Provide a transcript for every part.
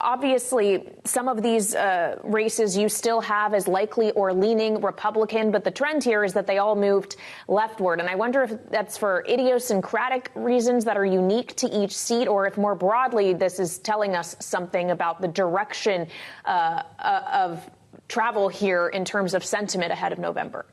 Obviously, some of these races you still have as likely or leaning Republican, but the trend here is that they all moved leftward. And I wonder if that's for idiosyncratic reasons that are unique to each seat, or if more broadly this is telling us something about the direction of travel here in terms of sentiment ahead of November.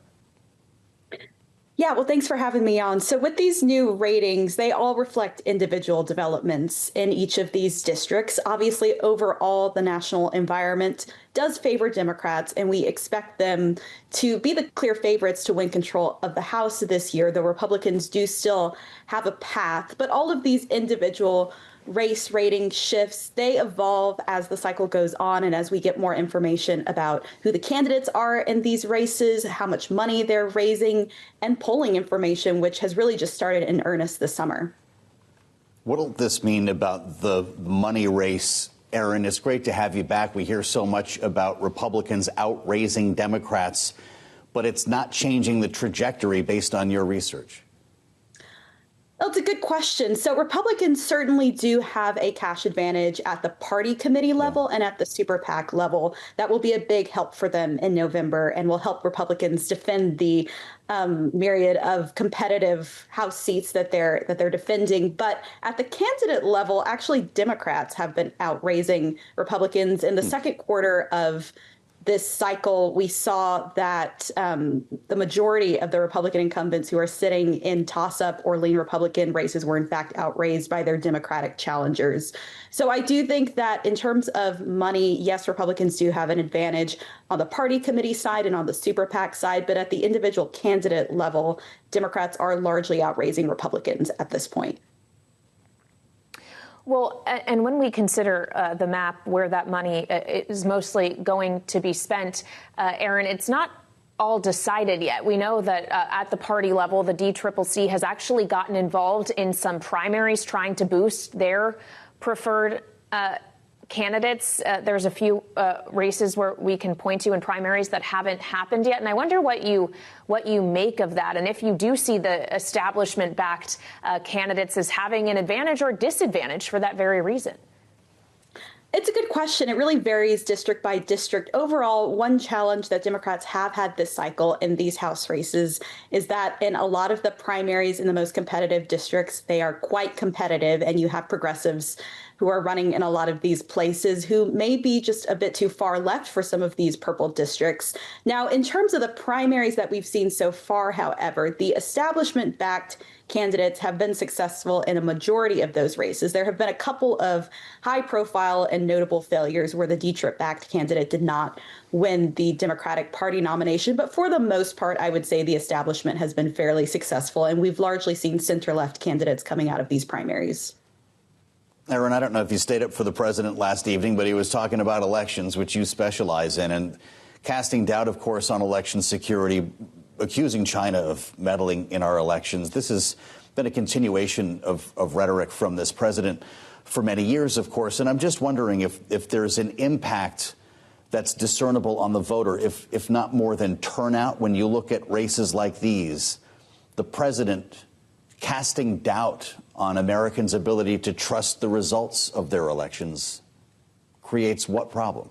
Yeah, well, thanks for having me on. So with these new ratings, they all reflect individual developments in each of these districts. Obviously, overall, the national environment does favor Democrats, and we expect them to be the clear favorites to win control of the House this year. The Republicans do still have a path, but all of these individual race rating shifts, they evolve as the cycle goes on and as we get more information about who the candidates are in these races, how much money they're raising, and polling information, which has really just started in earnest this summer. What'll this mean about the money race? Erin, it's great to have you back. We hear so much about Republicans outraising Democrats, but it's not changing the trajectory based on your research. Well, it's a good question. So Republicans certainly do have a cash advantage at the party committee level and at the Super PAC level. That will be a big help for them in November and will help Republicans defend the myriad of competitive House seats that they're defending. But at the candidate level, actually, Democrats have been outraising Republicans in the second quarter of this cycle. We saw that the majority of the Republican incumbents who are sitting in toss-up or lean Republican races were in fact outraised by their Democratic challengers. So I do think that in terms of money, yes, Republicans do have an advantage on the party committee side and on the Super PAC side, but at the individual candidate level, Democrats are largely outraising Republicans at this point. Well, and when we consider the map where that money is mostly going to be spent, Erin, it's not all decided yet. We know that at the party level, the DCCC has actually gotten involved in some primaries trying to boost their preferred candidates. There's a few races where we can point to in primaries that haven't happened yet. And I wonder what you make of that. And if you do see the establishment-backed candidates as having an advantage or disadvantage for that very reason. It's a good question. It really varies district by district. Overall, one challenge that Democrats have had this cycle in these House races is that in a lot of the primaries in the most competitive districts, they are quite competitive, and you have progressives who are running in a lot of these places who may be just a bit too far left for some of these purple districts. Now, in terms of the primaries that we've seen so far, however, the establishment-backed candidates have been successful in a majority of those races. There have been a couple of high-profile and notable failures where the DCCC-backed candidate did not win the Democratic Party nomination. But for the most part, I would say the establishment has been fairly successful, and we've largely seen center-left candidates coming out of these primaries. Erin, I don't know if you stayed up for the president last evening, but he was talking about elections, which you specialize in, and casting doubt, of course, on election security, accusing China of meddling in our elections. This has been a continuation of rhetoric from this president for many years, of course. And I'm just wondering if there's an impact that's discernible on the voter, if not more than turnout, when you look at races like these, the president casting doubt on Americans' ability to trust the results of their elections creates what problem?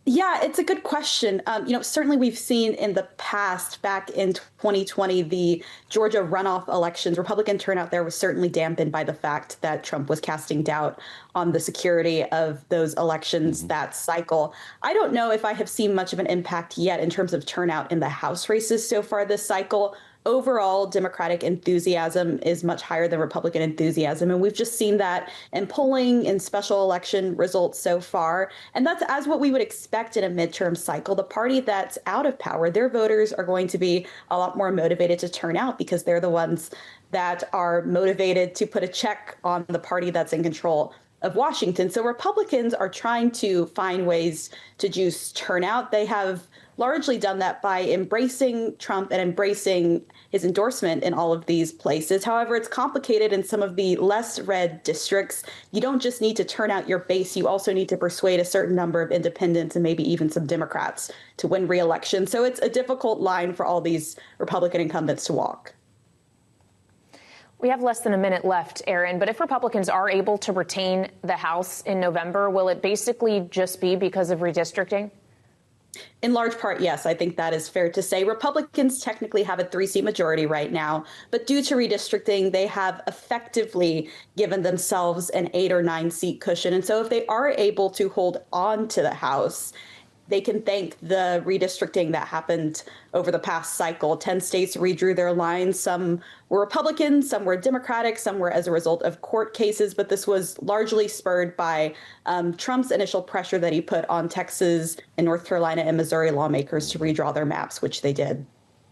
Yeah, it's a good question. Certainly we've seen in the past, back in 2020, the Georgia runoff elections, Republican turnout there was certainly dampened by the fact that Trump was casting doubt on the security of those elections that cycle. I don't know if I have seen much of an impact yet in terms of turnout in the House races so far this cycle. Overall, Democratic enthusiasm is much higher than Republican enthusiasm. And we've just seen that in polling and special election results so far. And that's as what we would expect in a midterm cycle. The party that's out of power, their voters are going to be a lot more motivated to turn out because they're the ones that are motivated to put a check on the party that's in control of Washington. So Republicans are trying to find ways to juice turnout. They have largely done that by embracing Trump and embracing his endorsement in all of these places. However, it's complicated in some of the less red districts. You don't just need to turn out your base. You also need to persuade a certain number of independents and maybe even some Democrats to win re-election. So it's a difficult line for all these Republican incumbents to walk. We have less than a minute left, Erin, but if Republicans are able to retain the House in November, will it basically just be because of redistricting? In large part, yes, I think that is fair to say. Republicans technically have a 3-seat majority right now, but due to redistricting, they have effectively given themselves an 8 or 9-seat cushion. And so if they are able to hold on to the House, they can thank the redistricting that happened over the past cycle. 10 states redrew their lines. Some were Republican, some were Democratic, some were as a result of court cases. But this was largely spurred by Trump's initial pressure that he put on Texas and North Carolina and Missouri lawmakers to redraw their maps, which they did.